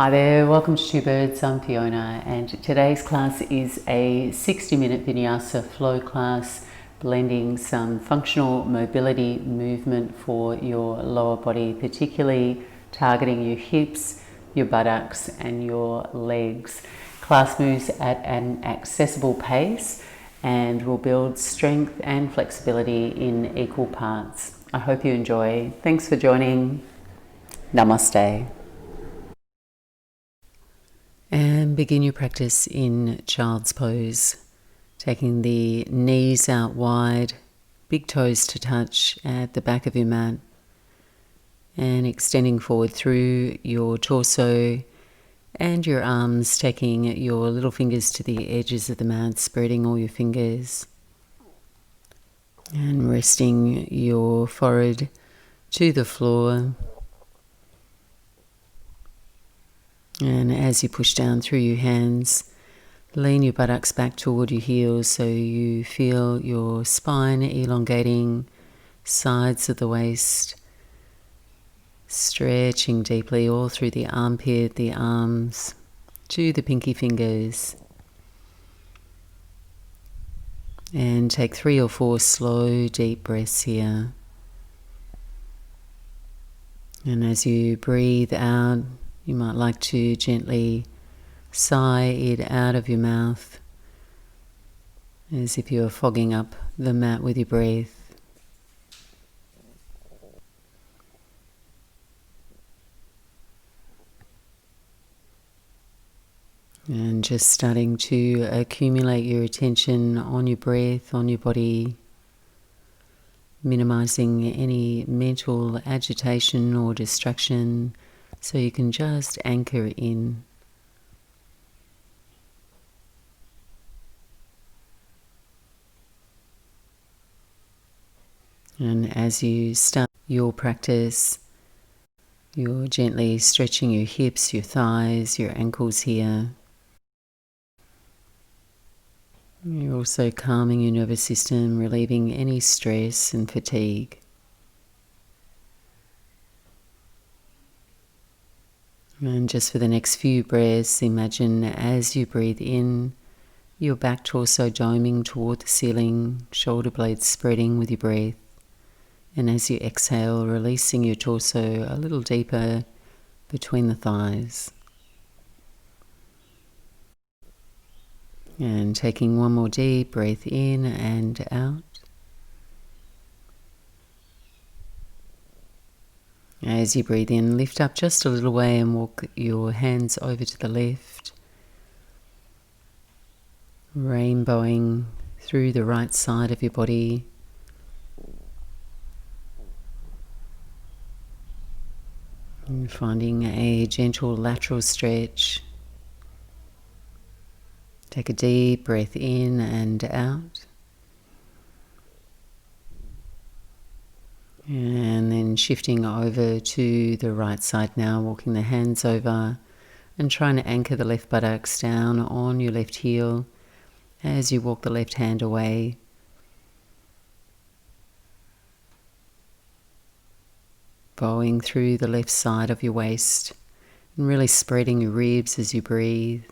Hi there, welcome to Two Birds. I'm Fiona, and today's class is a 60-minute Vinyasa flow class, blending some functional mobility movement for your lower body, particularly targeting your hips, your buttocks and your legs. Class moves at an accessible pace and will build strength and flexibility in equal parts. I hope you enjoy. Thanks for joining. Namaste. And begin your practice in Child's Pose, taking the knees out wide, big toes to touch at the back of your mat, and extending forward through your torso and your arms, taking your little fingers to the edges of the mat, spreading all your fingers, and resting your forehead to the floor. And as you push down through your hands, lean your buttocks back toward your heels so you feel your spine elongating, sides of the waist, stretching deeply all through the armpit, the arms, to the pinky fingers. And take 3 or 4 slow, deep breaths here. And as you breathe out, you might like to gently sigh it out of your mouth as if you are fogging up the mat with your breath. And just starting to accumulate your attention on your breath, on your body, minimizing any mental agitation or distraction, so you can just anchor in. And as you start your practice, you're gently stretching your hips, your thighs, your ankles here. You're also calming your nervous system, relieving any stress and fatigue. And just for the next few breaths, imagine as you breathe in, your back torso doming toward the ceiling, shoulder blades spreading with your breath. And as you exhale, releasing your torso a little deeper between the thighs. And taking one more deep breath in and out. As you breathe in, lift up just a little way and walk your hands over to the left, rainbowing through the right side of your body. And finding a gentle lateral stretch. Take a deep breath in and out. And then shifting over to the right side now, walking the hands over and trying to anchor the left buttocks down on your left heel as you walk the left hand away. Bowing through the left side of your waist and really spreading your ribs as you breathe.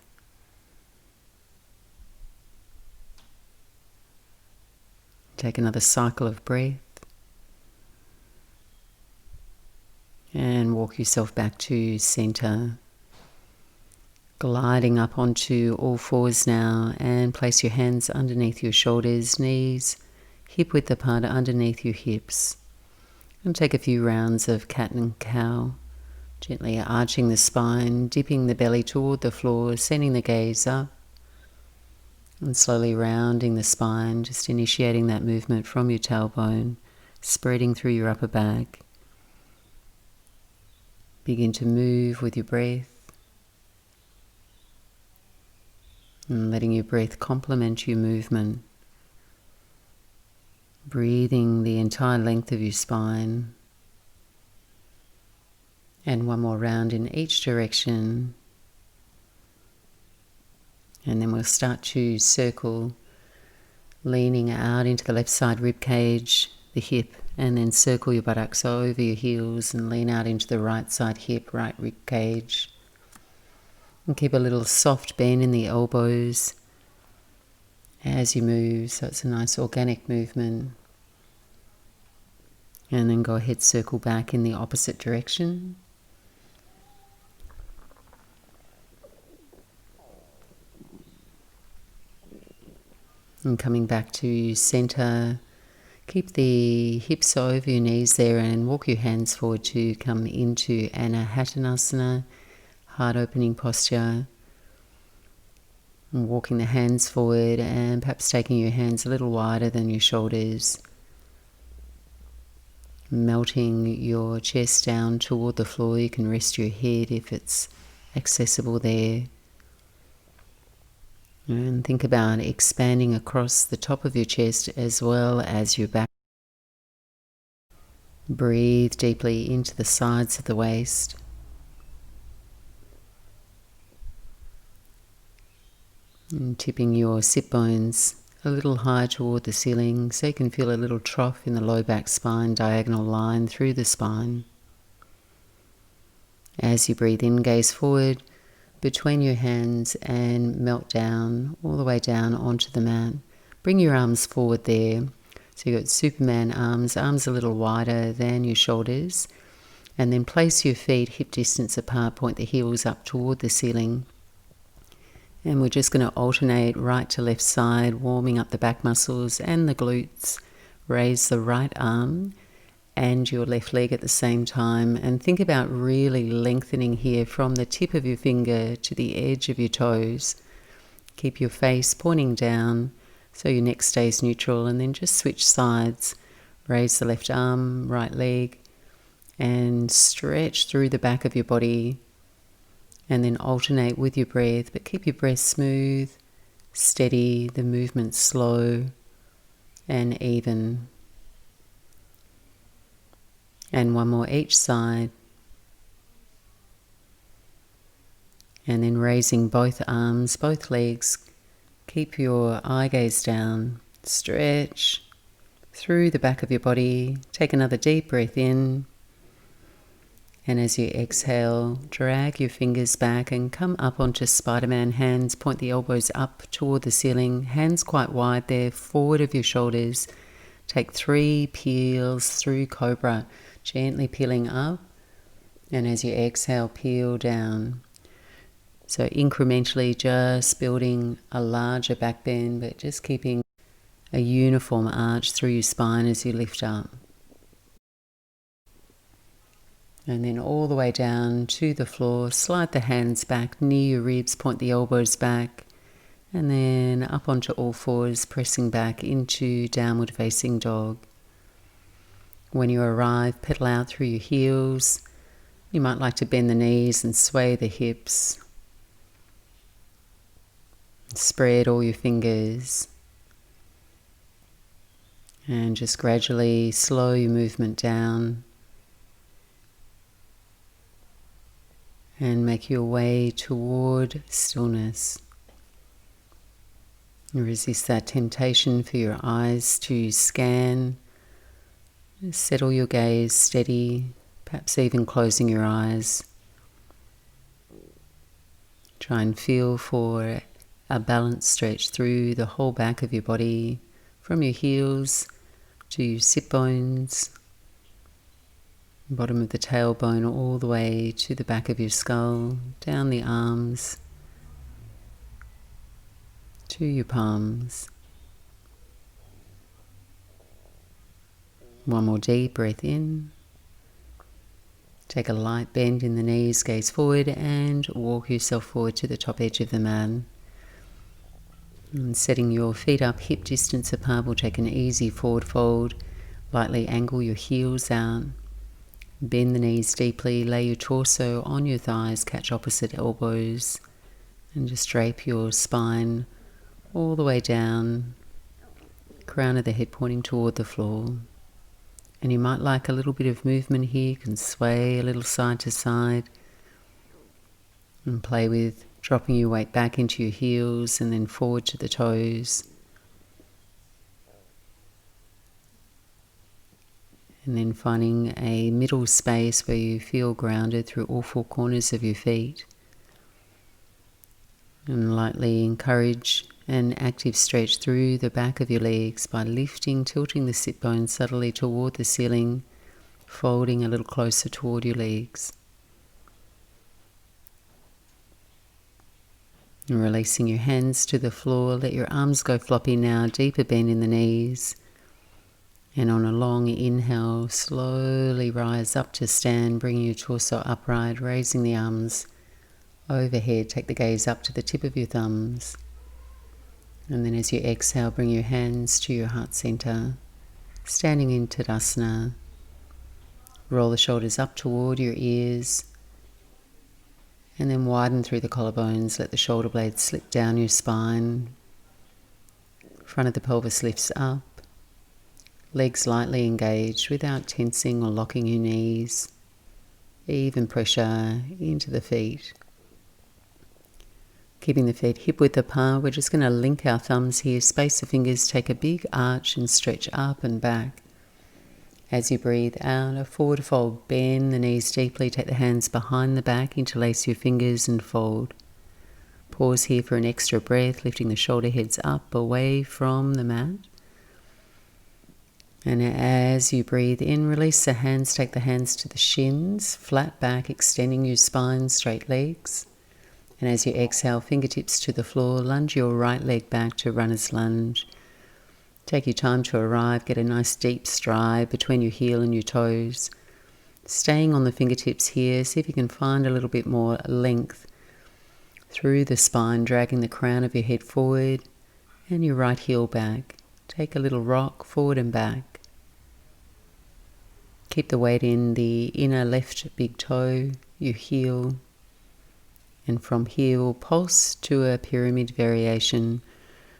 Take another cycle of breath. And walk yourself back to center. Gliding up onto all fours now and place your hands underneath your shoulders, knees, hip width apart underneath your hips. And take a few rounds of cat and cow, gently arching the spine, dipping the belly toward the floor, sending the gaze up. And slowly rounding the spine, just initiating that movement from your tailbone, spreading through your upper back. Begin to move with your breath and letting your breath complement your movement. Breathing the entire length of your spine. And one more round in each direction. And then we'll start to circle, leaning out into the left side rib cage, the hip, and then circle your buttocks over your heels and lean out into the right side hip, right rib cage. And keep a little soft bend in the elbows as you move, so it's a nice organic movement. And then go ahead, circle back in the opposite direction. And coming back to center, keep the hips over your knees there and walk your hands forward to come into Anahatanasana, heart opening posture. And walking the hands forward and perhaps taking your hands a little wider than your shoulders. Melting your chest down toward the floor. You can rest your head if it's accessible there. And think about expanding across the top of your chest as well as your back. Breathe deeply into the sides of the waist. And tipping your sit bones a little high toward the ceiling so you can feel a little trough in the low back spine, diagonal line through the spine. As you breathe in, gaze forward between your hands and melt down, all the way down onto the mat. Bring your arms forward there. So you've got Superman arms a little wider than your shoulders. And then place your feet hip distance apart, point the heels up toward the ceiling. And we're just going to alternate right to left side, warming up the back muscles and the glutes. Raise the right arm and your left leg at the same time, and think about really lengthening here from the tip of your finger to the edge of your toes. Keep your face pointing down so your neck stays neutral, and then just switch sides. Raise the left arm, right leg, and stretch through the back of your body, and then alternate with your breath, but keep your breath smooth, steady, the movement slow and even. And one more each side. And then raising both arms, both legs. Keep your eye gaze down. Stretch through the back of your body. Take another deep breath in. And as you exhale, drag your fingers back and come up onto Spider-Man hands. Point the elbows up toward the ceiling. Hands quite wide there, forward of your shoulders. Take 3 peels through Cobra. Gently peeling up, and as you exhale, peel down. So incrementally just building a larger back bend, but just keeping a uniform arch through your spine as you lift up. And then all the way down to the floor, slide the hands back near your ribs, point the elbows back, and then up onto all fours, pressing back into downward facing dog. When you arrive, pedal out through your heels. You might like to bend the knees and sway the hips. Spread all your fingers. And just gradually slow your movement down. And make your way toward stillness. Resist that temptation for your eyes to scan. Settle your gaze steady, perhaps even closing your eyes. Try and feel for a balanced stretch through the whole back of your body, from your heels to your sit bones, bottom of the tailbone all the way to the back of your skull, down the arms to your palms. One more deep breath in. Take a light bend in the knees, gaze forward and walk yourself forward to the top edge of the mat. And setting your feet up hip distance apart, we'll take an easy forward fold. Lightly angle your heels out. Bend the knees deeply, lay your torso on your thighs, catch opposite elbows, and just drape your spine all the way down, crown of the head pointing toward the floor. And you might like a little bit of movement here. You can sway a little side to side and play with dropping your weight back into your heels and then forward to the toes. And then finding a middle space where you feel grounded through all 4 corners of your feet. And lightly encourage an active stretch through the back of your legs by lifting, tilting the sit bones subtly toward the ceiling, folding a little closer toward your legs. And releasing your hands to the floor, let your arms go floppy now, deeper bend in the knees. And on a long inhale, slowly rise up to stand, bringing your torso upright, raising the arms overhead. Take the gaze up to the tip of your thumbs. And then as you exhale, bring your hands to your heart center, standing in Tadasana. Roll the shoulders up toward your ears. And then widen through the collarbones. Let the shoulder blades slip down your spine. Front of the pelvis lifts up. Legs lightly engaged without tensing or locking your knees. Even pressure into the feet. Keeping the feet hip width apart, we're just going to link our thumbs here, space the fingers, take a big arch and stretch up and back. As you breathe out, a forward fold, bend the knees deeply, take the hands behind the back, interlace your fingers and fold. Pause here for an extra breath, lifting the shoulder heads up away from the mat. And as you breathe in, release the hands, take the hands to the shins, flat back, extending your spine, straight legs. And as you exhale, fingertips to the floor, lunge your right leg back to runner's lunge. Take your time to arrive, get a nice deep stride between your heel and your toes. Staying on the fingertips here, see if you can find a little bit more length through the spine, dragging the crown of your head forward and your right heel back. Take a little rock forward and back. Keep the weight in the inner left big toe, your heel. And from here we'll pulse to a pyramid variation.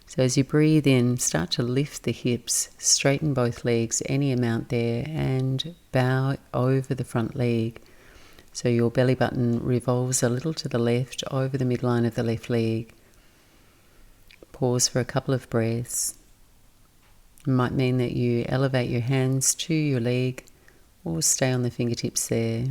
So as you breathe in, start to lift the hips, straighten both legs, any amount there, and bow over the front leg. So your belly button revolves a little to the left, over the midline of the left leg. Pause for a couple of breaths. It might mean that you elevate your hands to your leg or stay on the fingertips there.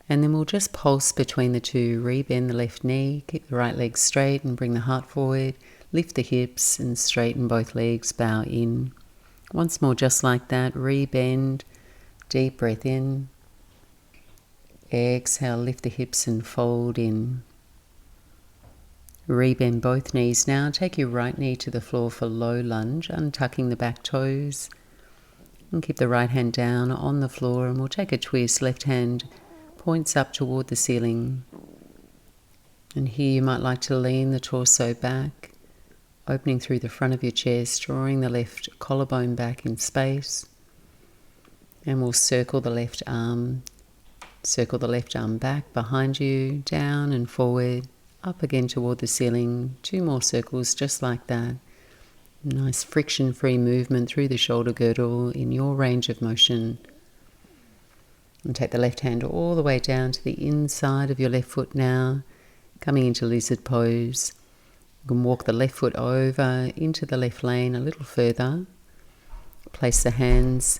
And then we'll just pulse between the two. Rebend the left knee, keep the right leg straight and bring the heart forward. Lift the hips and straighten both legs, bow in. Once more, just like that, rebend, deep breath in. Exhale, lift the hips and fold in. Rebend both knees now. Take your right knee to the floor for low lunge, untucking the back toes. And keep the right hand down on the floor, and we'll take a twist. Left hand points up toward the ceiling. And here you might like to lean the torso back, opening through the front of your chest, drawing the left collarbone back in space. And we'll circle the left arm back behind you, down and forward, up again toward the ceiling. 2 more circles just like that. Nice friction-free movement through the shoulder girdle in your range of motion. And take the left hand all the way down to the inside of your left foot now, coming into Lucid Pose. You can walk the left foot over into the left lane a little further. Place the hands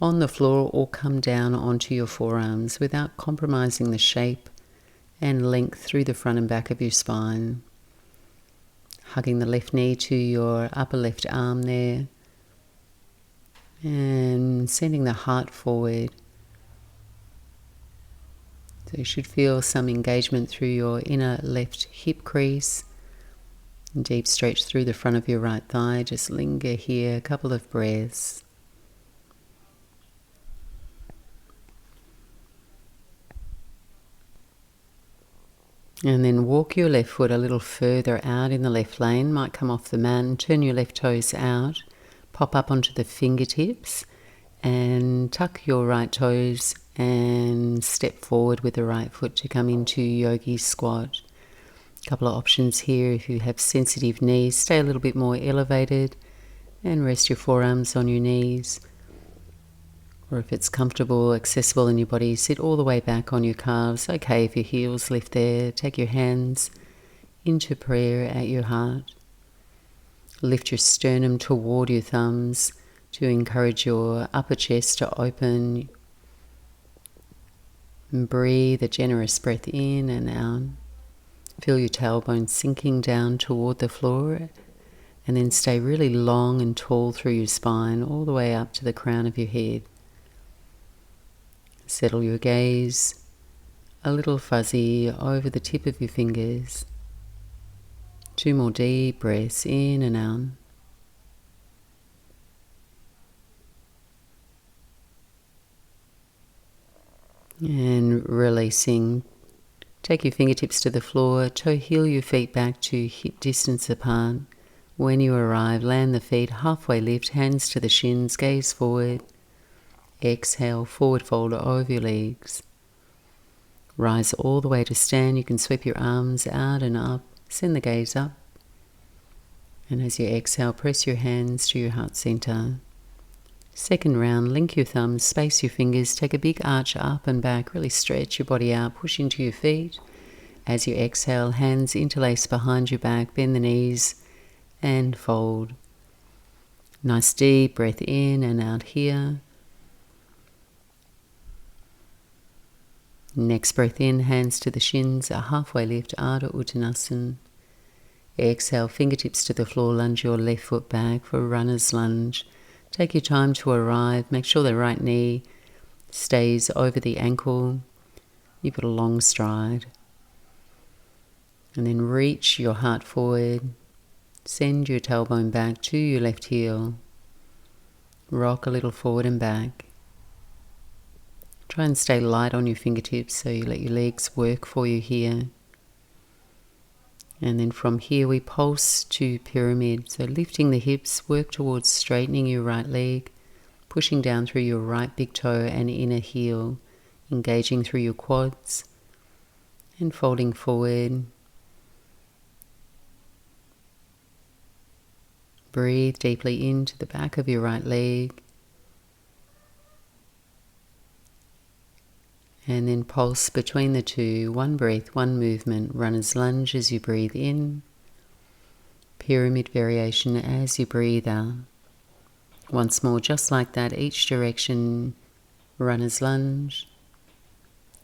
on the floor or come down onto your forearms without compromising the shape and length through the front and back of your spine. Hugging the left knee to your upper left arm there and sending the heart forward. So you should feel some engagement through your inner left hip crease. And deep stretch through the front of your right thigh. Just linger here, a couple of breaths. And then walk your left foot a little further out in the left lane. Might come off the mat and turn your left toes out. Pop up onto the fingertips and tuck your right toes and step forward with the right foot to come into Yogi squat. A couple of options here. If you have sensitive knees, stay a little bit more elevated and rest your forearms on your knees. Or if it's comfortable, accessible in your body, sit all the way back on your calves. Okay, if your heels lift there, take your hands into prayer at your heart. Lift your sternum toward your thumbs to encourage your upper chest to open. And breathe a generous breath in and out. Feel your tailbone sinking down toward the floor, and then stay really long and tall through your spine all the way up to the crown of your head. Settle your gaze a little fuzzy over the tip of your fingers. 2 more deep breaths in and out. And releasing. Take your fingertips to the floor, toe heel your feet back to hip distance apart. When you arrive, land the feet, halfway lift, hands to the shins, gaze forward. Exhale, forward fold over your legs. Rise all the way to stand. You can sweep your arms out and up, send the gaze up. And as you exhale, press your hands to your heart center. Second round, link your thumbs, space your fingers, take a big arch up and back, really stretch your body out, push into your feet. As you exhale, hands interlace behind your back, bend the knees and fold. Nice deep breath in and out here. Next breath in, hands to the shins, a halfway lift, Arda Uttanasana. Exhale, fingertips to the floor, lunge your left foot back for runner's lunge. Take your time to arrive. Make sure the right knee stays over the ankle. You've got a long stride. And then reach your heart forward. Send your tailbone back to your left heel. Rock a little forward and back. Try and stay light on your fingertips so you let your legs work for you here. And then from here we pulse to pyramid. So lifting the hips, work towards straightening your right leg, pushing down through your right big toe and inner heel, engaging through your quads and folding forward. Breathe deeply into the back of your right leg. And then pulse between the two, one breath, one movement, runner's lunge as you breathe in, pyramid variation as you breathe out. Once more, just like that, each direction, runner's lunge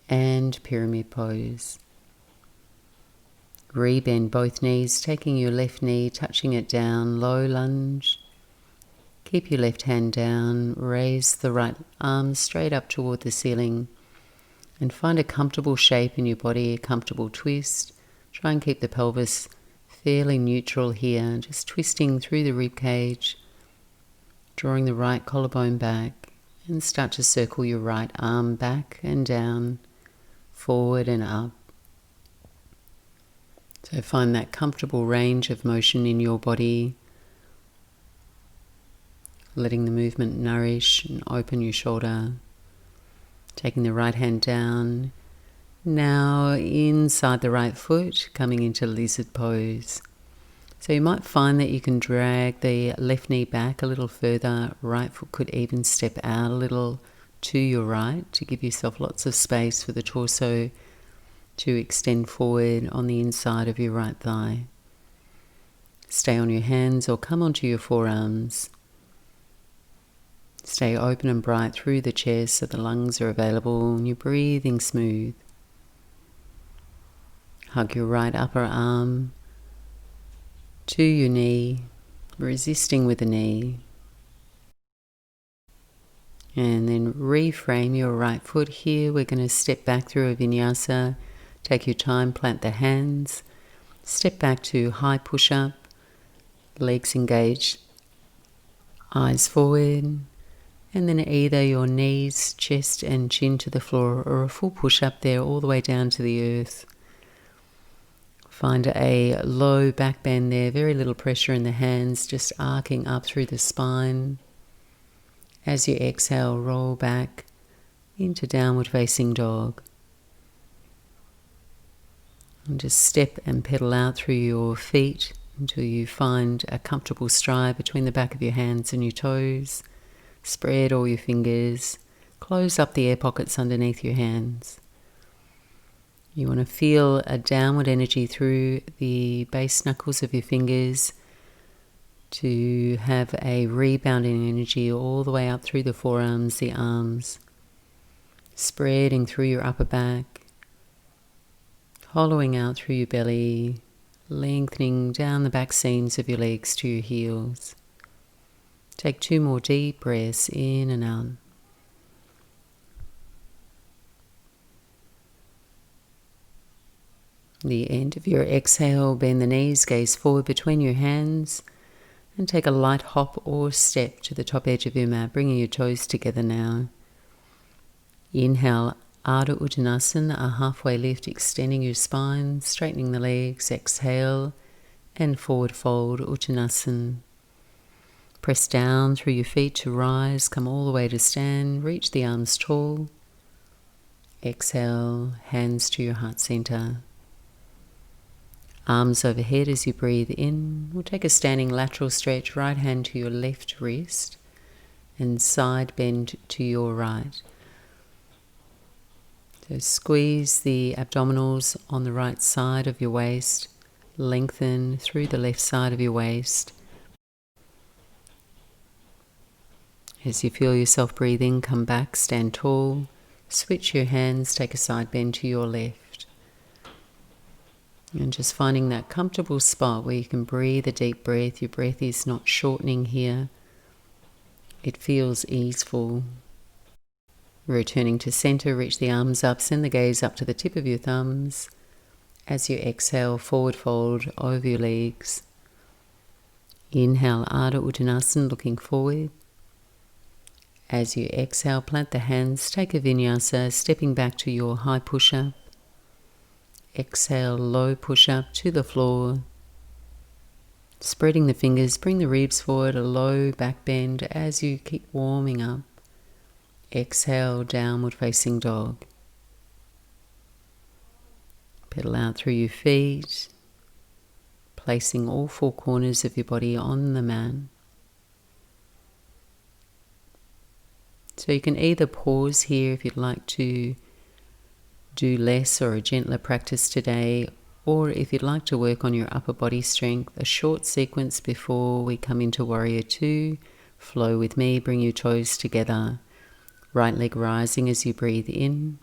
and pyramid pose. Rebend both knees, taking your left knee, touching it down, low lunge. Keep your left hand down, raise the right arm straight up toward the ceiling. And find a comfortable shape in your body, a comfortable twist. Try and keep the pelvis fairly neutral here, just twisting through the rib cage, drawing the right collarbone back, and start to circle your right arm back and down, forward and up. So find that comfortable range of motion in your body, letting the movement nourish and open your shoulder. Taking the right hand down, now inside the right foot, coming into Lucid Pose. So you might find that you can drag the left knee back a little further, right foot could even step out a little to your right to give yourself lots of space for the torso to extend forward on the inside of your right thigh. Stay on your hands or come onto your forearms. Stay open and bright through the chest so the lungs are available and you're breathing smooth. Hug your right upper arm to your knee, resisting with the knee. And then reframe your right foot here. We're going to step back through a vinyasa. Take your time, plant the hands. Step back to high push-up, legs engaged, eyes forward. And then either your knees, chest and chin to the floor or a full push-up there all the way down to the earth. Find a low back bend there, very little pressure in the hands, just arcing up through the spine. As you exhale, roll back into downward facing dog. And just step and pedal out through your feet until you find a comfortable stride between the back of your hands and your toes. Spread all your fingers, close up the air pockets underneath your hands. You want to feel a downward energy through the base knuckles of your fingers to have a rebounding energy all the way up through the forearms, the arms, spreading through your upper back, Hollowing out through your belly, lengthening down the back seams of your legs to your heels. Take 2 more deep breaths in and out. The end of your exhale, bend the knees, gaze forward between your hands, and take a light hop or step to the top edge of your mat, bringing your toes together now. Inhale, Arda Uttanasana, a halfway lift, extending your spine, straightening the legs. Exhale, and forward fold, Uttanasana. Press down through your feet to rise, come all the way to stand, reach the arms tall. Exhale, hands to your heart center. Arms overhead as you breathe in. We'll take a standing lateral stretch, right hand to your left wrist and side bend to your right. So squeeze the abdominals on the right side of your waist, lengthen through the left side of your waist. As you feel yourself breathing, come back, stand tall, switch your hands, take a side bend to your left. And just finding that comfortable spot where you can breathe a deep breath. Your breath is not shortening here. It feels easeful. Returning to center, reach the arms up, send the gaze up to the tip of your thumbs. As you exhale, forward fold over your legs. Inhale, Arda Uttanasana, looking forward. As you exhale, plant the hands, take a Vinyasa, stepping back to your high push-up. Exhale, low push-up to the floor. Spreading the fingers, bring the ribs forward, a low back bend as you keep warming up. Exhale, downward facing dog. Pedal out through your feet, placing all 4 corners of your body on the mat. So you can either pause here if you'd like to do less or a gentler practice today, or if you'd like to work on your upper body strength, a short sequence before we come into Warrior 2. Flow with me, bring your toes together. Right leg rising as you breathe in.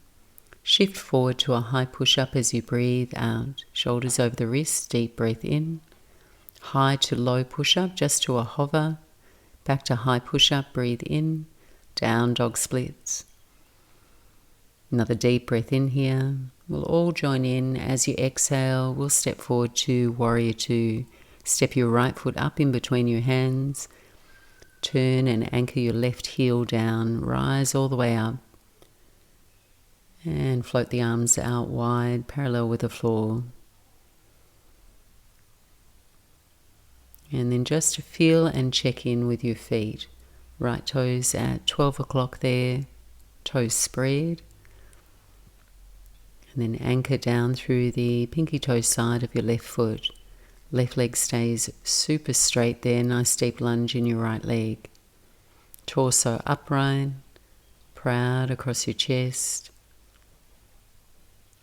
Shift forward to a high push-up as you breathe out. Shoulders over the wrists, deep breath in. High to low push-up, just to a hover. Back to high push-up, breathe in. Down dog splits. Another deep breath in here. We'll all join in. As you exhale, we'll step forward to Warrior 2. Step your right foot up in between your hands. Turn and anchor your left heel down. Rise all the way up. And float the arms out wide, parallel with the floor. And then just feel and check in with your feet. Right toes at 12 o'clock there. Toes spread. And then anchor down through the pinky toe side of your left foot. Left leg stays super straight there. Nice deep lunge in your right leg. Torso upright, proud across your chest.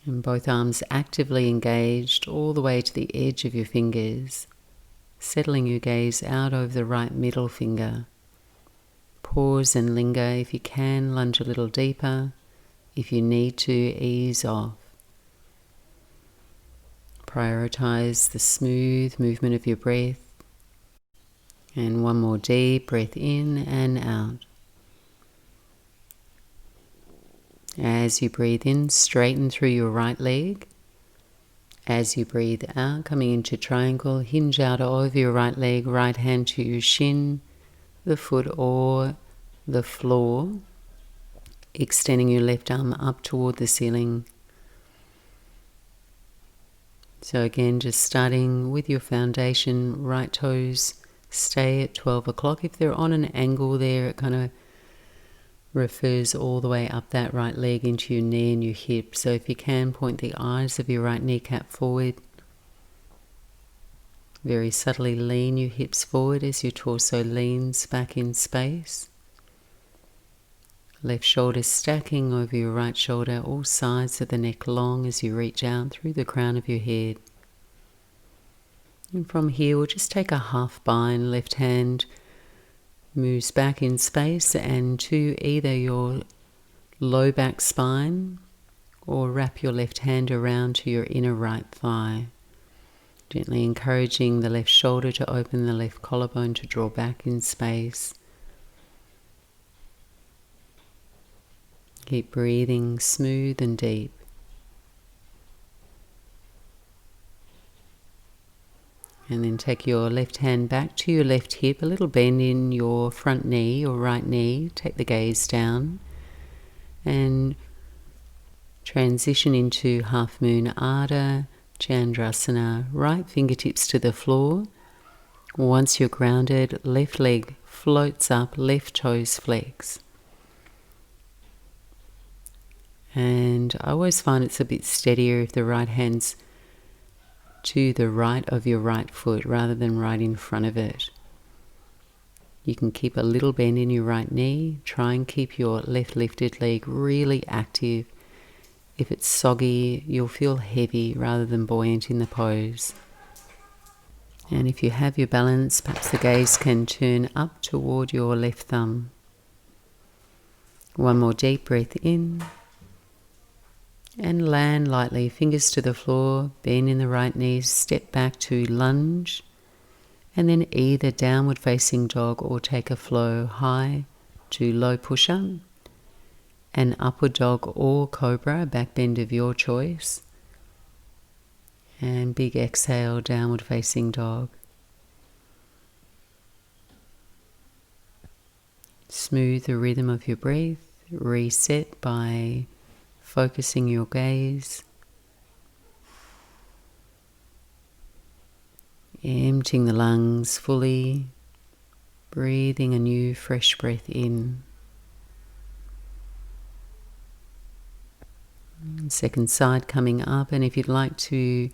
And both arms actively engaged all the way to the edge of your fingers. Settling your gaze out over the right middle finger. Pause and linger. If you can, lunge a little deeper. If you need to, ease off. Prioritize the smooth movement of your breath. And one more deep breath in and out. As you breathe in, straighten through your right leg. As you breathe out, coming into triangle, hinge out over your right leg, right hand to your shin, the foot or the floor. Extending your left arm up toward the ceiling. So again, just starting with your foundation, right toes stay at 12 o'clock. If they're on an angle there, it kind of refers all the way up that right leg into your knee and your hip. So if you can, point the eyes of your right kneecap forward. Very subtly lean your hips forward as your torso leans back in space. Left shoulder stacking over your right shoulder, all sides of the neck long as you reach out through the crown of your head. And from here, we'll just take a half bind. Left hand moves back in space and to either your low back spine or wrap your left hand around to your inner right thigh. Gently encouraging the left shoulder to open, the left collarbone to draw back in space. Keep breathing smooth and deep. And then take your left hand back to your left hip, a little bend in your front knee or right knee. Take the gaze down and transition into Half Moon Arda, Chandrasana, right fingertips to the floor. Once you're grounded, left leg floats up, left toes flex. And I always find it's a bit steadier if the right hand's to the right of your right foot rather than right in front of it. You can keep a little bend in your right knee. Try and keep your left lifted leg really active. If it's soggy, you'll feel heavy rather than buoyant in the pose. And if you have your balance, perhaps the gaze can turn up toward your left thumb. One more deep breath in. And land lightly, fingers to the floor, bend in the right knee, step back to lunge, and then either downward facing dog or take a flow high to low push-up, and upward dog or cobra, back bend of your choice, and big exhale, downward facing dog. Smooth the rhythm of your breath, reset by focusing your gaze, emptying the lungs fully, breathing a new fresh breath in. Second side coming up, and if you'd like to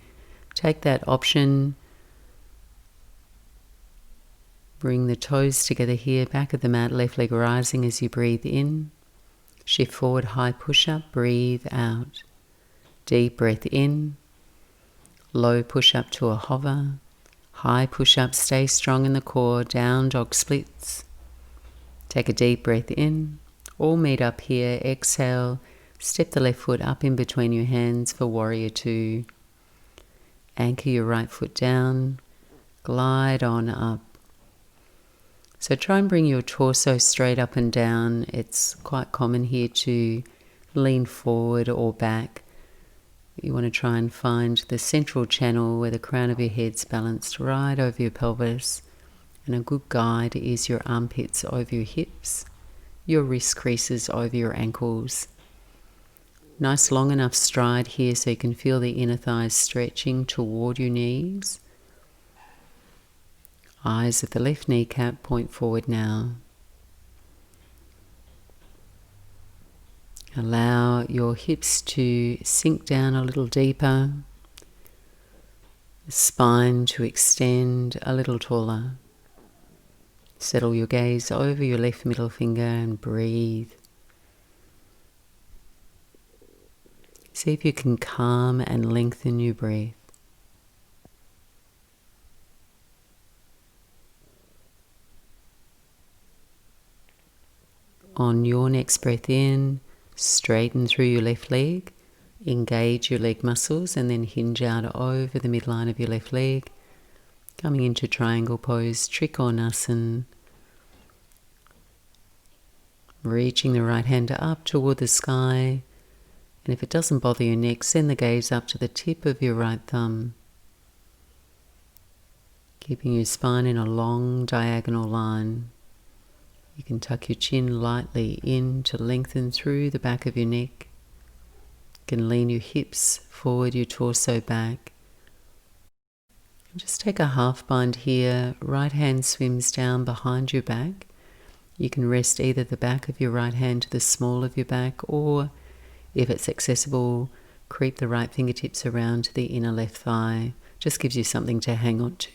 take that option, bring the toes together here, back of the mat, left leg rising as you breathe in. Shift forward, high push-up, breathe out. Deep breath in, low push-up to a hover. High push-up, stay strong in the core, down dog splits. Take a deep breath in, all meet up here, exhale, step the left foot up in between your hands for warrior two. Anchor your right foot down, glide on up. So try and bring your torso straight up and down. It's quite common here to lean forward or back. You want to try and find the central channel where the crown of your head's balanced right over your pelvis. And a good guide is your armpits over your hips, your wrist creases over your ankles. Nice long enough stride here so you can feel the inner thighs stretching toward your knees. Eyes at the left kneecap, point forward now. Allow your hips to sink down a little deeper, the spine to extend a little taller. Settle your gaze over your left middle finger and breathe. See if you can calm and lengthen your breath. On your next breath in, straighten through your left leg, engage your leg muscles and then hinge out over the midline of your left leg, coming into triangle pose, Trikonasana. Reaching the right hand up toward the sky, and if it doesn't bother your neck, send the gaze up to the tip of your right thumb. Keeping your spine in a long diagonal line. You can tuck your chin lightly in to lengthen through the back of your neck. You can lean your hips forward, your torso back. And just take a half bind here. Right hand swims down behind your back. You can rest either the back of your right hand to the small of your back, or if it's accessible, creep the right fingertips around to the inner left thigh. Just gives you something to hang on to.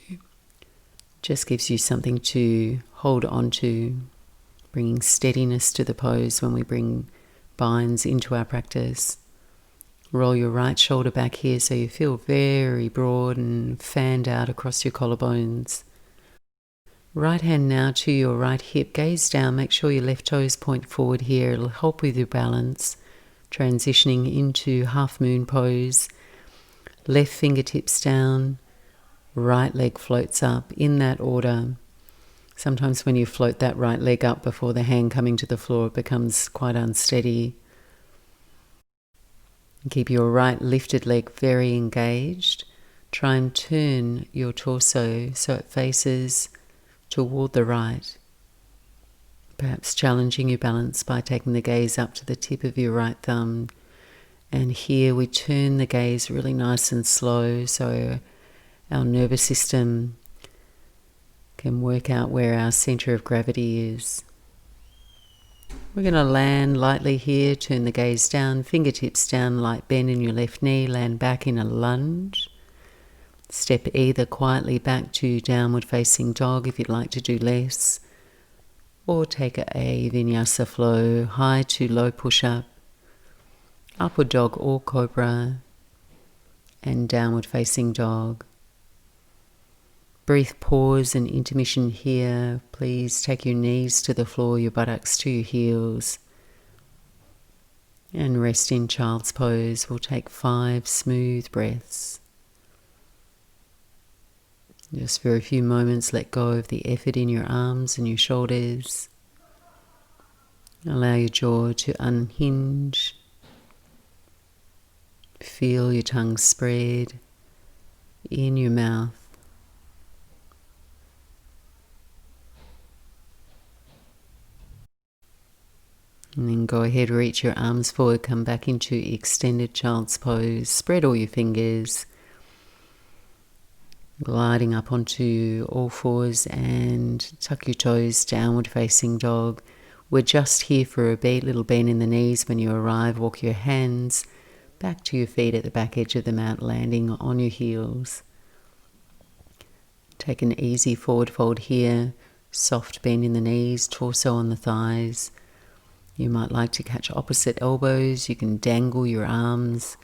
Just gives you something to hold on to. Bringing steadiness to the pose when we bring binds into our practice. Roll your right shoulder back here so you feel very broad and fanned out across your collarbones. Right hand now to your right hip, gaze down, make sure your left toes point forward here. It'll help with your balance. Transitioning into half moon pose. Left fingertips down, right leg floats up in that order. Sometimes when you float that right leg up before the hand coming to the floor, it becomes quite unsteady. Keep your right lifted leg very engaged. Try and turn your torso so it faces toward the right. Perhaps challenging your balance by taking the gaze up to the tip of your right thumb. And here we turn the gaze really nice and slow so our nervous system can work out where our center of gravity is. We're going to land lightly here, turn the gaze down, fingertips down, light bend in your left knee, land back in a lunge. Step either quietly back to downward facing dog if you'd like to do less, or take a vinyasa flow, high to low push-up, upward dog or cobra, and downward facing dog. Brief pause and intermission here. Please take your knees to the floor, your buttocks to your heels, and rest in child's pose. We'll take 5 smooth breaths. Just for a few moments, let go of the effort in your arms and your shoulders. Allow your jaw to unhinge. Feel your tongue spread in your mouth. And then go ahead, reach your arms forward, come back into extended child's pose. Spread all your fingers. Gliding up onto all fours and tuck your toes, downward facing dog. We're just here for a little bend in the knees. When you arrive, walk your hands back to your feet at the back edge of the mat, landing on your heels. Take an easy forward fold here, soft bend in the knees, torso on the thighs. You might like to catch opposite elbows. You can dangle your arms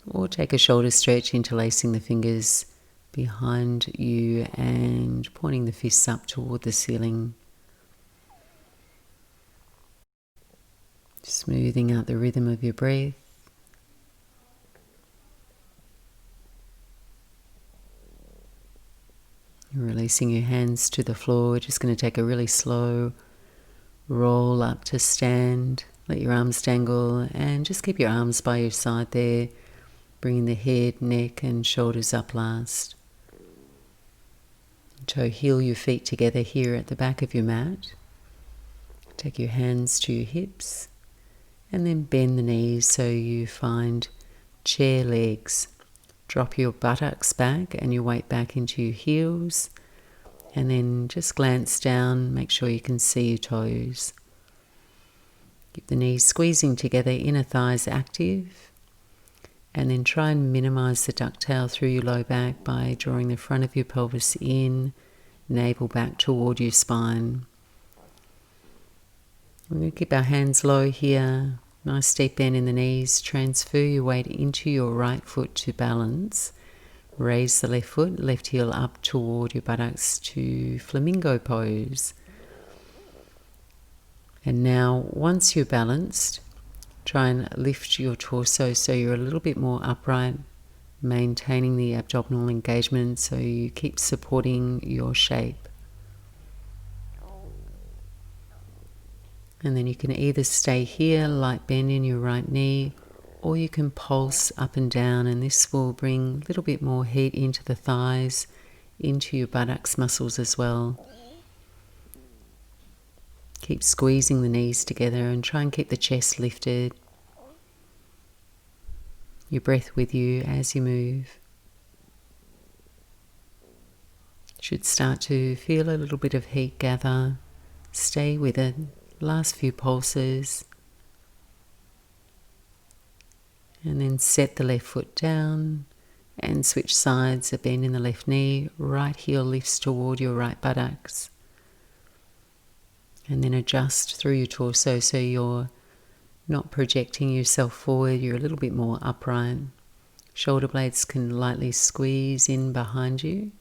or take a shoulder stretch, interlacing the fingers behind you and pointing the fists up toward the ceiling. Smoothing out the rhythm of your breath. Releasing your hands to the floor. We're just going to take a really slow roll up to stand. Let your arms dangle and just keep your arms by your side there, bringing the head, neck and shoulders up last. So heel your feet together here at the back of your mat. Take your hands to your hips and then bend the knees so you find chair legs. Drop your buttocks back and your weight back into your heels, and then just glance down, make sure you can see your toes. Keep the knees squeezing together, inner thighs active, and then try and minimize the ducktail through your low back by drawing the front of your pelvis in, navel back toward your spine. We're going to keep our hands low here. Nice deep bend in the knees. Transfer your weight into your right foot to balance. Raise the left foot, left heel up toward your buttocks to Flamingo Pose. And now, once you're balanced, try and lift your torso so you're a little bit more upright, maintaining the abdominal engagement so you keep supporting your shape. And then you can either stay here, light bend in your right knee, or you can pulse up and down, and this will bring a little bit more heat into the thighs, into your buttocks muscles as well. Keep squeezing the knees together and try and keep the chest lifted. Your breath with you as you move. Should start to feel a little bit of heat gather. Stay with it. Last few pulses. And then set the left foot down and switch sides, a bend in the left knee, right heel lifts toward your right buttocks. And then adjust through your torso so you're not projecting yourself forward, you're a little bit more upright. Shoulder blades can lightly squeeze in behind you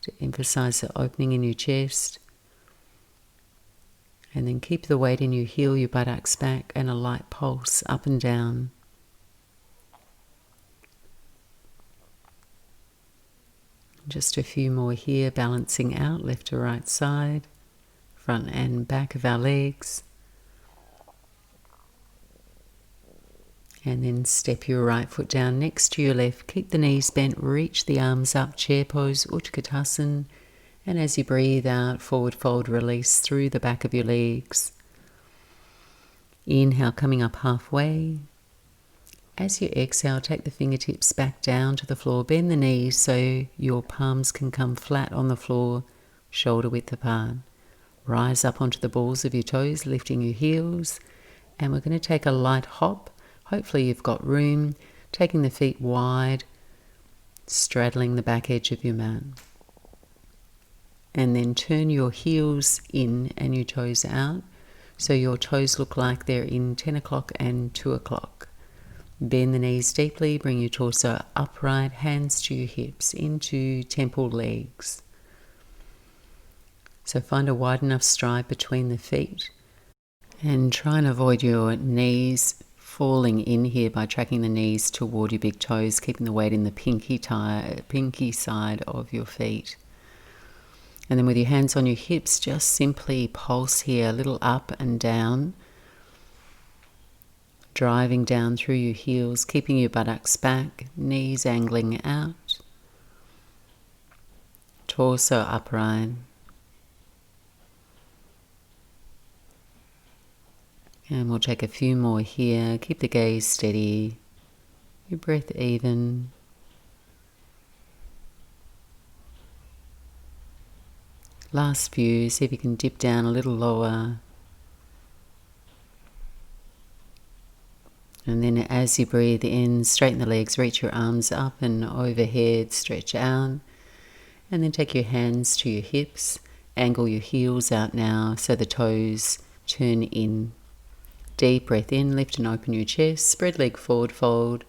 to emphasize the opening in your chest. And then keep the weight in your heel, your buttocks back, and a light pulse up and down. Just a few more here, balancing out left to right side, front and back of our legs. And then step your right foot down next to your left. Keep the knees bent, reach the arms up, chair pose, Utkatasana. And as you breathe out, forward fold, release through the back of your legs. Inhale, coming up halfway. As you exhale, take the fingertips back down to the floor. Bend the knees so your palms can come flat on the floor, shoulder width apart. Rise up onto the balls of your toes, lifting your heels. And we're going to take a light hop. Hopefully you've got room, taking the feet wide, straddling the back edge of your mat. And then turn your heels in and your toes out, so your toes look like they're in 10 o'clock and 2 o'clock. Bend the knees deeply, bring your torso upright, hands to your hips, into temple legs. So find a wide enough stride between the feet, and try and avoid your knees falling in here by tracking the knees toward your big toes, keeping the weight in the pinky side of your feet. And then with your hands on your hips, just simply pulse here, a little up and down, driving down through your heels, keeping your buttocks back, knees angling out, torso upright. And we'll take a few more here. Keep the gaze steady, your breath even. Last few, see if you can dip down a little lower. And then as you breathe in, straighten the legs, reach your arms up and overhead, stretch out. And then take your hands to your hips, angle your heels out now so the toes turn in. Deep breath in, lift and open your chest, spread leg forward fold.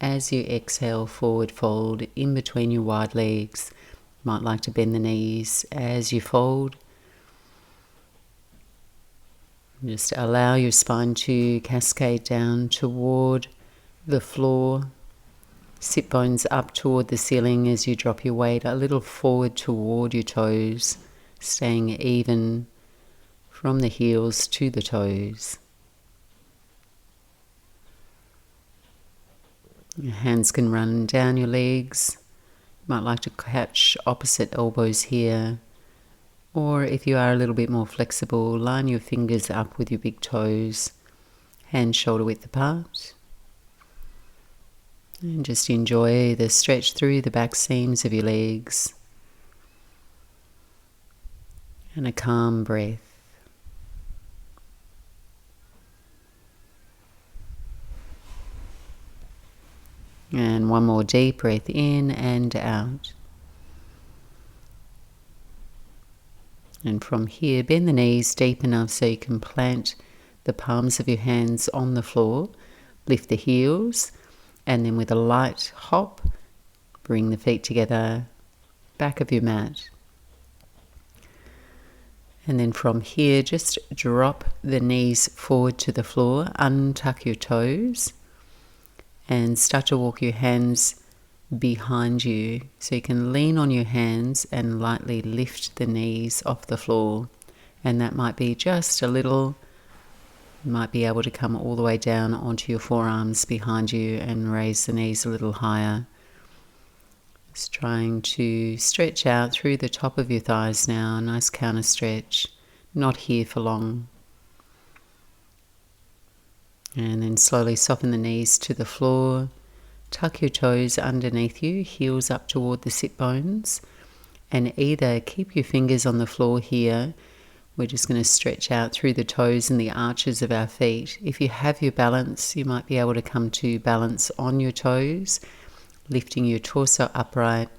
As you exhale, forward fold in between your wide legs. Might like to bend the knees as you fold. Just allow your spine to cascade down toward the floor. Sit bones up toward the ceiling as you drop your weight a little forward toward your toes, staying even from the heels to the toes. Your hands can run down your legs. You might like to catch opposite elbows here. Or if you are a little bit more flexible, line your fingers up with your big toes, hands shoulder width apart. And just enjoy the stretch through the back seams of your legs. And a calm breath. And one more deep breath in and out. And from here, bend the knees deep enough so you can plant the palms of your hands on the floor. Lift the heels, and then with a light hop, bring the feet together, back of your mat. And then from here, just drop the knees forward to the floor, untuck your toes, and start to walk your hands behind you so you can lean on your hands and lightly lift the knees off the floor. And that might be just a little. You might be able to come all the way down onto your forearms behind you and raise the knees a little higher. Just trying to stretch out through the top of your thighs now, nice counter stretch, not here for long. And then slowly soften the knees to the floor. Tuck your toes underneath you, heels up toward the sit bones. And either keep your fingers on the floor here. We're just going to stretch out through the toes and the arches of our feet. If you have your balance, you might be able to come to balance on your toes, lifting your torso upright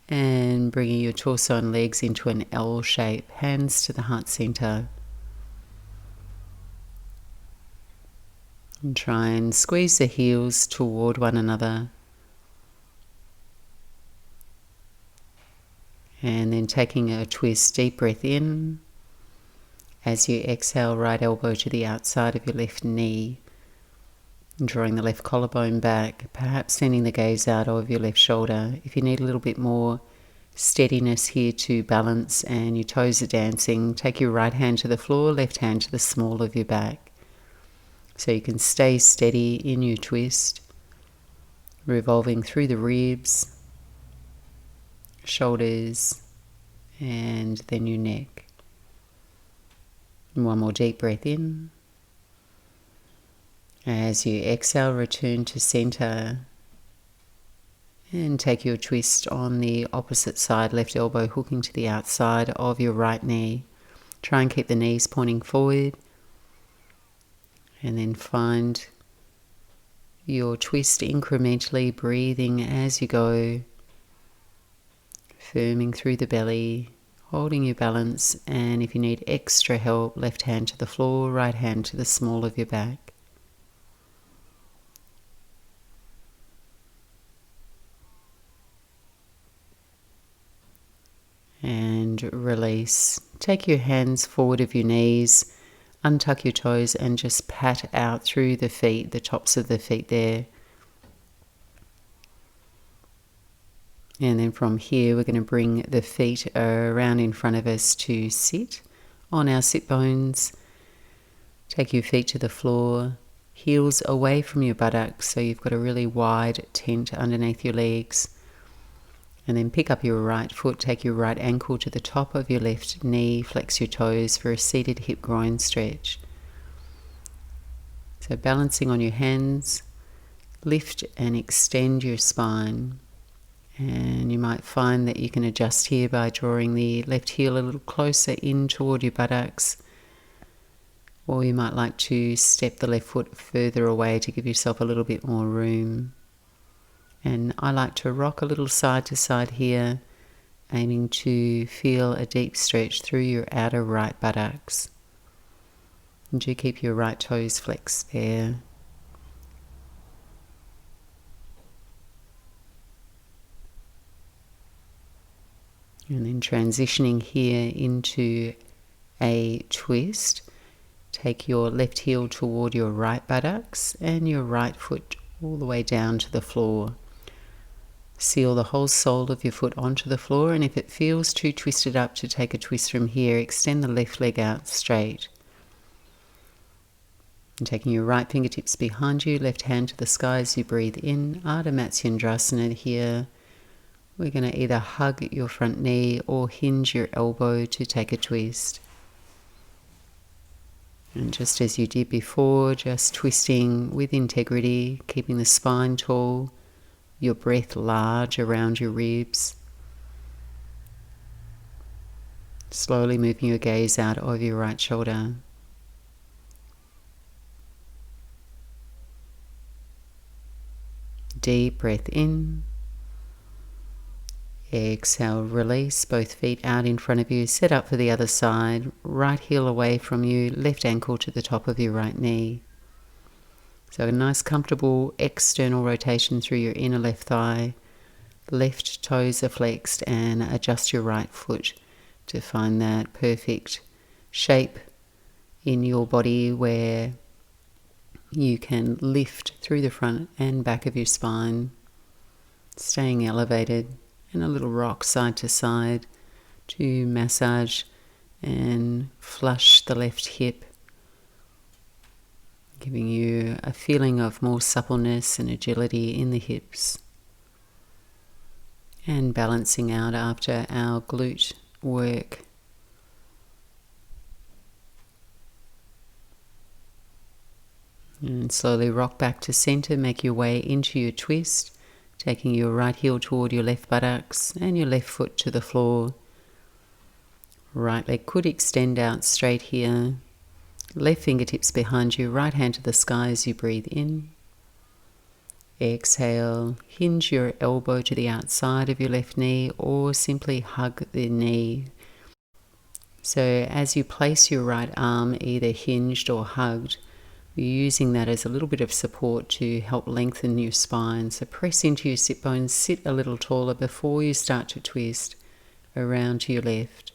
and bringing your torso and legs into an L shape, hands to the heart center. And try and squeeze the heels toward one another. And then taking a twist, deep breath in. As you exhale, right elbow to the outside of your left knee, drawing the left collarbone back, perhaps sending the gaze out over your left shoulder. If you need a little bit more steadiness here to balance and your toes are dancing, take your right hand to the floor, left hand to the small of your back. So you can stay steady in your twist, revolving through the ribs, shoulders, and then your neck. And one more deep breath in. As you exhale, return to center and take your twist on the opposite side, left elbow hooking to the outside of your right knee. Try and keep the knees pointing forward, and then find your twist incrementally, breathing as you go, firming through the belly, holding your balance, and if you need extra help, left hand to the floor, right hand to the small of your back. And release. Take your hands forward of your knees, untuck your toes and just pat out through the feet, the tops of the feet there. And then from here we're going to bring the feet around in front of us to sit on our sit bones. Take your feet to the floor, heels away from your buttocks so you've got a really wide tent underneath your legs. And then pick up your right foot, take your right ankle to the top of your left knee, flex your toes for a seated hip groin stretch. So balancing on your hands, lift and extend your spine. And you might find that you can adjust here by drawing the left heel a little closer in toward your buttocks. Or you might like to step the left foot further away to give yourself a little bit more room. And I like to rock a little side to side here, aiming to feel a deep stretch through your outer right buttocks. And do keep your right toes flexed there. And then transitioning here into a twist. Take your left heel toward your right buttocks and your right foot all the way down to the floor. Seal the whole sole of your foot onto the floor, and if it feels too twisted up to take a twist from here, extend the left leg out straight. And taking your right fingertips behind you, left hand to the sky as you breathe in, Arda Chandrasana here. We're going to either hug your front knee or hinge your elbow to take a twist. And just as you did before, just twisting with integrity, keeping the spine tall, your breath large around your ribs. Slowly moving your gaze out over your right shoulder. Deep breath in. Exhale, release both feet out in front of you. Set up for the other side. Right heel away from you, left ankle to the top of your right knee. So a nice comfortable external rotation through your inner left thigh. Left toes are flexed, and adjust your right foot to find that perfect shape in your body where you can lift through the front and back of your spine, staying elevated, and a little rock side to side to massage and flush the left hip, giving you a feeling of more suppleness and agility in the hips. And balancing out after our glute work. And slowly rock back to center, make your way into your twist, taking your right heel toward your left buttocks and your left foot to the floor. Right leg could extend out straight here. Left fingertips behind you, right hand to the sky as you breathe in. Exhale, hinge your elbow to the outside of your left knee or simply hug the knee. So as you place your right arm either hinged or hugged, you're using that as a little bit of support to help lengthen your spine. So press into your sit bones, sit a little taller before you start to twist around to your left.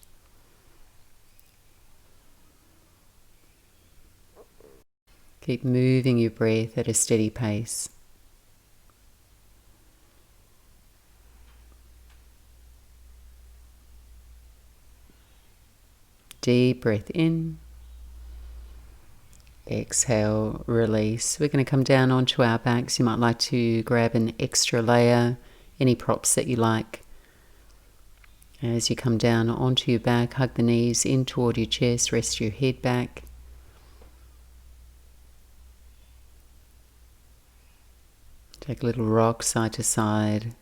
Keep moving your breath at a steady pace. Deep breath in. Exhale, release. We're going to come down onto our backs. You might like to grab an extra layer, any props that you like. As you come down onto your back, hug the knees in toward your chest, rest your head back. Take a little rock side to side.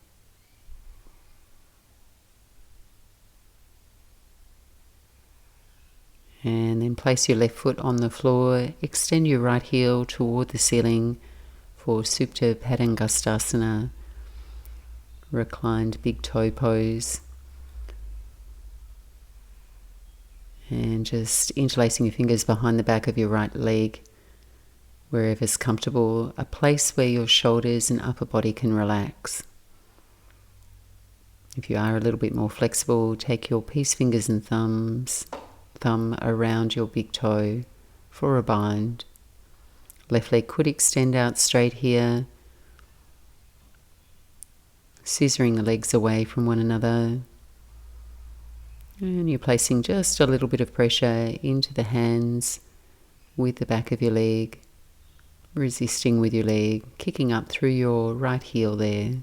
And then place your left foot on the floor. Extend your right heel toward the ceiling for Supta Pedangustasana, Reclined big toe pose. And just interlacing your fingers behind the back of your right leg, wherever's comfortable, a place where your shoulders and upper body can relax. If you are a little bit more flexible, take your peace fingers and thumb around your big toe for a bind. Left leg could extend out straight here, scissoring the legs away from one another. And you're placing just a little bit of pressure into the hands with the back of your leg, resisting with your leg, kicking up through your right heel there.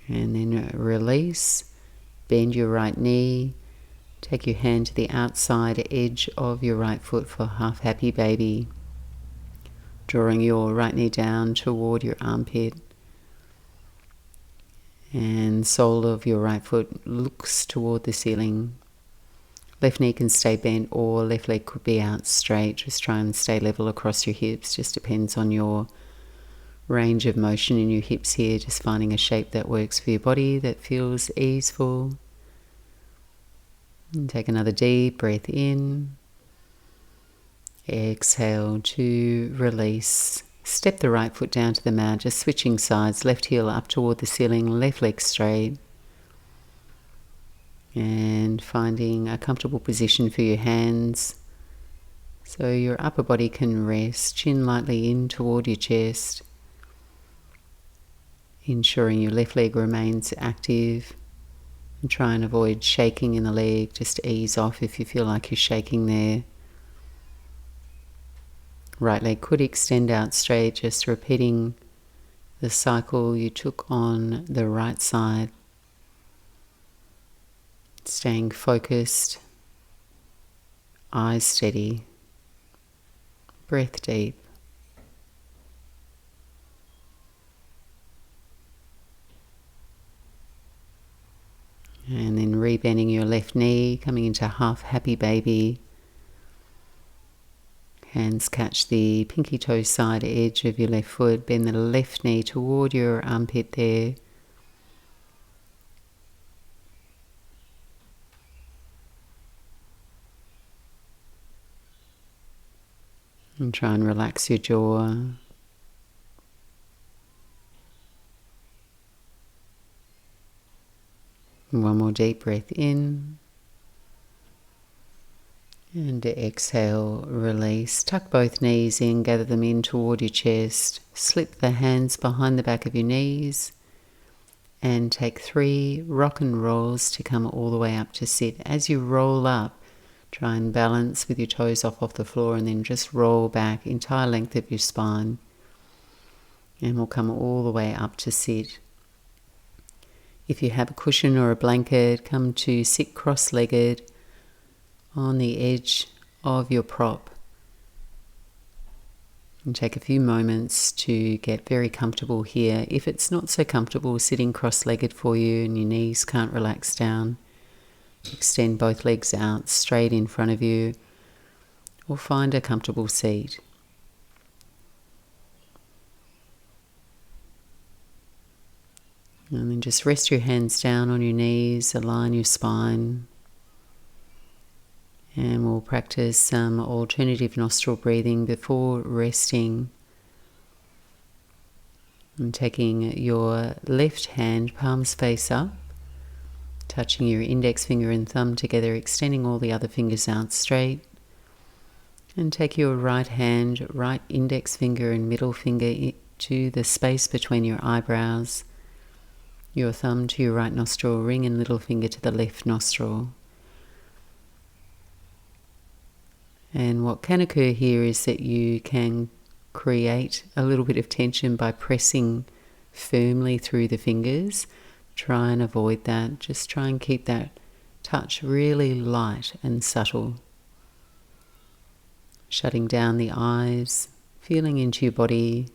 And then release, bend your right knee, take your hand to the outside edge of your right foot for half happy baby, drawing your right knee down toward your armpit, and sole of your right foot looks toward the ceiling. Left knee can stay bent or left leg could be out straight. Just try and stay level across your hips, just depends on your range of motion in your hips here, just finding a shape that works for your body, that feels easeful. And take another deep breath in. Exhale to release. Step the right foot down to the mat, just switching sides, left heel up toward the ceiling, left leg straight. And finding a comfortable position for your hands, so your upper body can rest, chin lightly in toward your chest. Ensuring your left leg remains active, and try and avoid shaking in the leg. Just ease off if you feel like you're shaking there. Right leg could extend out straight, just repeating the cycle you took on the right side. Staying focused, eyes steady, breath deep. And then rebending your left knee, coming into half happy baby. Hands catch the pinky toe side edge of your left foot. Bend the left knee toward your armpit there. And try and relax your jaw. One more deep breath in. And exhale, release. Tuck both knees in, gather them in toward your chest. Slip the hands behind the back of your knees. And take 3 rock and rolls to come all the way up to sit. As you roll up, try and balance with your toes off the floor, and then just roll back entire length of your spine. And we'll come all the way up to sit. If you have a cushion or a blanket, come to sit cross-legged on the edge of your prop. And take a few moments to get very comfortable here. If it's not so comfortable sitting cross-legged for you and your knees can't relax down, extend both legs out straight in front of you, or find a comfortable seat. And then just rest your hands down on your knees, align your spine. And we'll practice some alternative nostril breathing before resting. And taking your left hand, palms face up, touching your index finger and thumb together, extending all the other fingers out straight. And take your right hand, right index finger and middle finger to the space between your eyebrows, your thumb to your right nostril ring and little finger to the left nostril. And what can occur here is that you can create a little bit of tension by pressing firmly through the fingers. Try and avoid that. Just try and keep that touch really light and subtle. Shutting down the eyes, feeling into your body.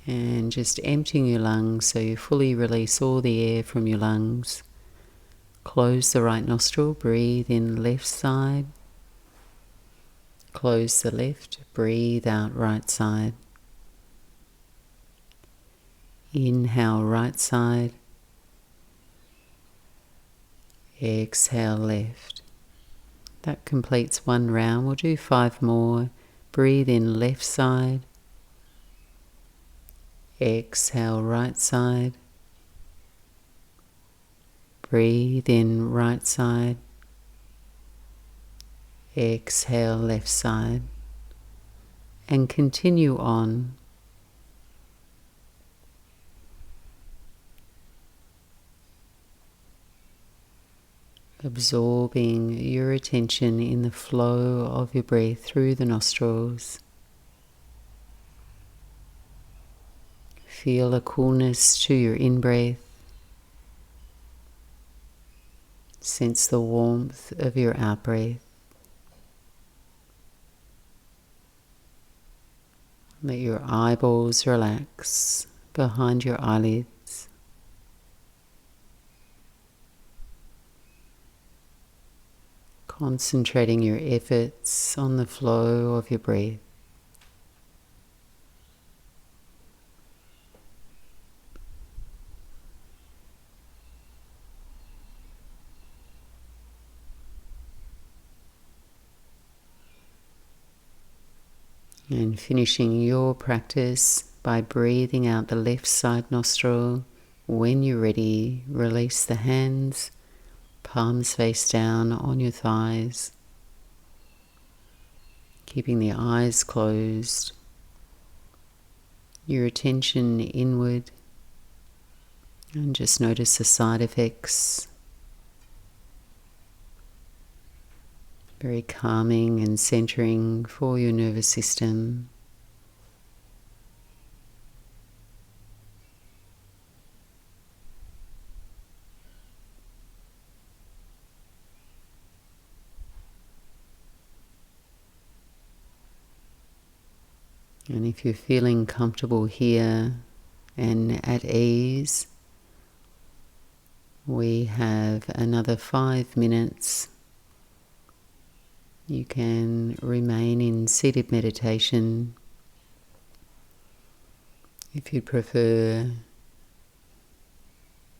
And just emptying your lungs so you fully release all the air from your lungs. Close the right nostril, breathe in left side. Close the left, breathe out right side. Inhale right side. Exhale left. That completes one round. We'll do 5 more. Breathe in left side. Exhale right side. Breathe in right side. Exhale left side. And continue on. Absorbing your attention in the flow of your breath through the nostrils. Feel a coolness to your in-breath. Sense the warmth of your out-breath. Let your eyeballs relax behind your eyelids. Concentrating your efforts on the flow of your breath. And finishing your practice by breathing out the left side nostril. When you're ready, release the hands, palms face down on your thighs. Keeping the eyes closed. Your attention inward. And just notice the side effects. Very calming and centering for your nervous system. And if you're feeling comfortable here and at ease, we have another 5 minutes. You can remain in seated meditation. If you prefer,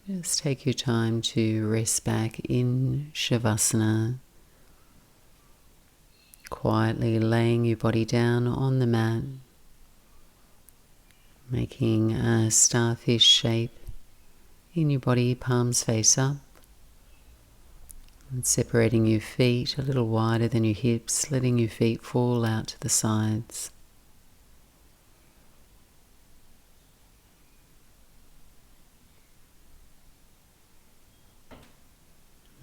just take your time to rest back in Shavasana, quietly laying your body down on the mat, making a starfish shape in your body, palms face up. And separating your feet a little wider than your hips, letting your feet fall out to the sides.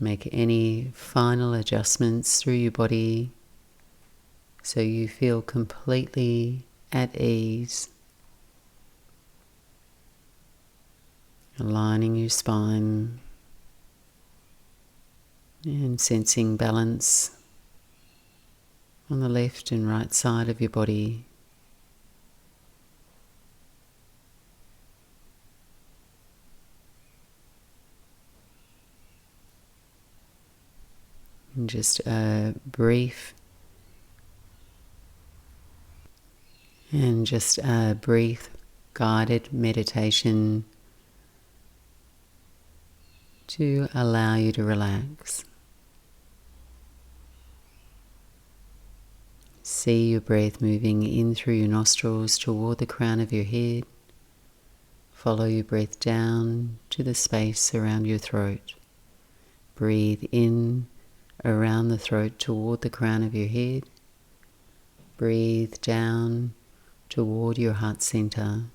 Make any final adjustments through your body so you feel completely at ease. Aligning your spine. And sensing balance on the left and right side of your body. And just a brief guided meditation to allow you to relax. See your breath moving in through your nostrils toward the crown of your head. Follow your breath down to the space around your throat. Breathe in around the throat toward the crown of your head. Breathe down toward your heart center.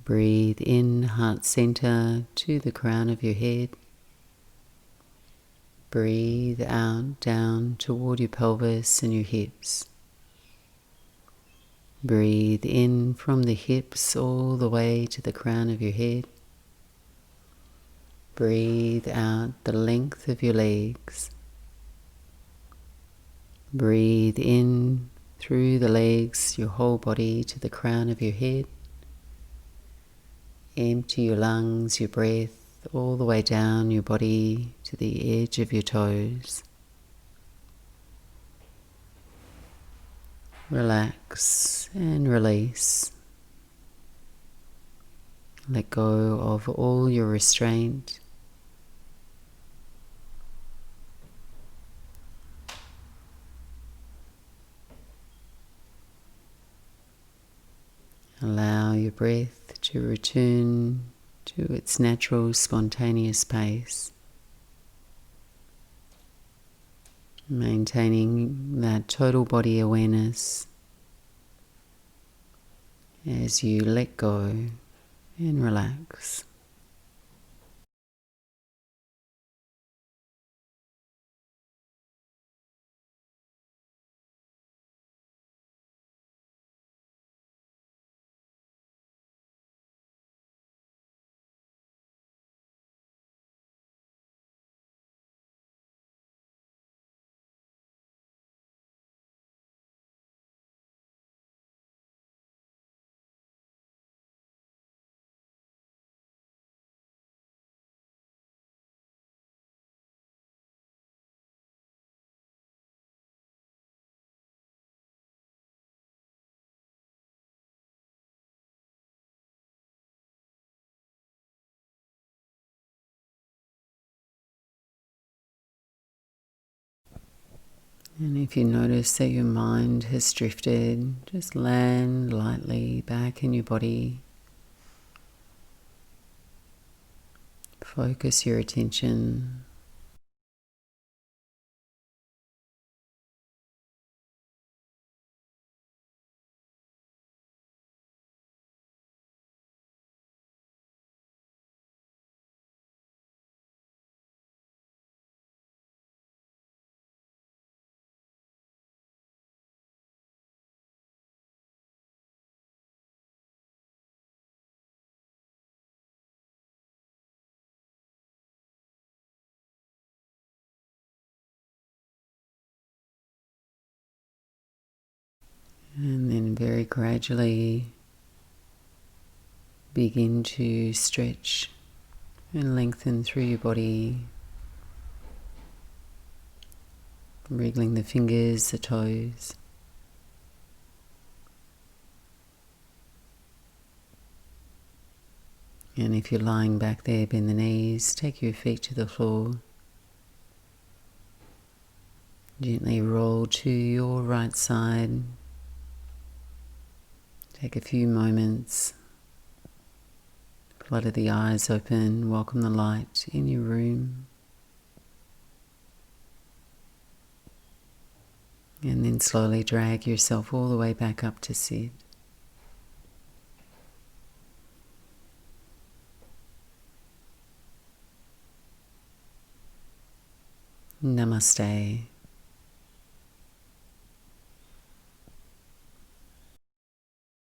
Breathe in, heart center, to the crown of your head. Breathe out, down toward your pelvis and your hips. Breathe in from the hips all the way to the crown of your head. Breathe out the length of your legs. Breathe in through the legs, your whole body to the crown of your head. Empty your lungs, your breath, all the way down your body to the edge of your toes. Relax and release. Let go of all your restraint. Allow your breath to return to its natural, spontaneous pace, maintaining that total body awareness as you let go and relax. And if you notice that your mind has drifted, just land lightly back in your body. Focus your attention and then very gradually begin to stretch and lengthen through your body, wriggling the fingers, the toes. And if you're lying back there, bend the knees, take your feet to the floor. Gently roll to your right side. Take a few moments. Flutter the eyes open, welcome the light in your room. And then slowly drag yourself all the way back up to sit. Namaste.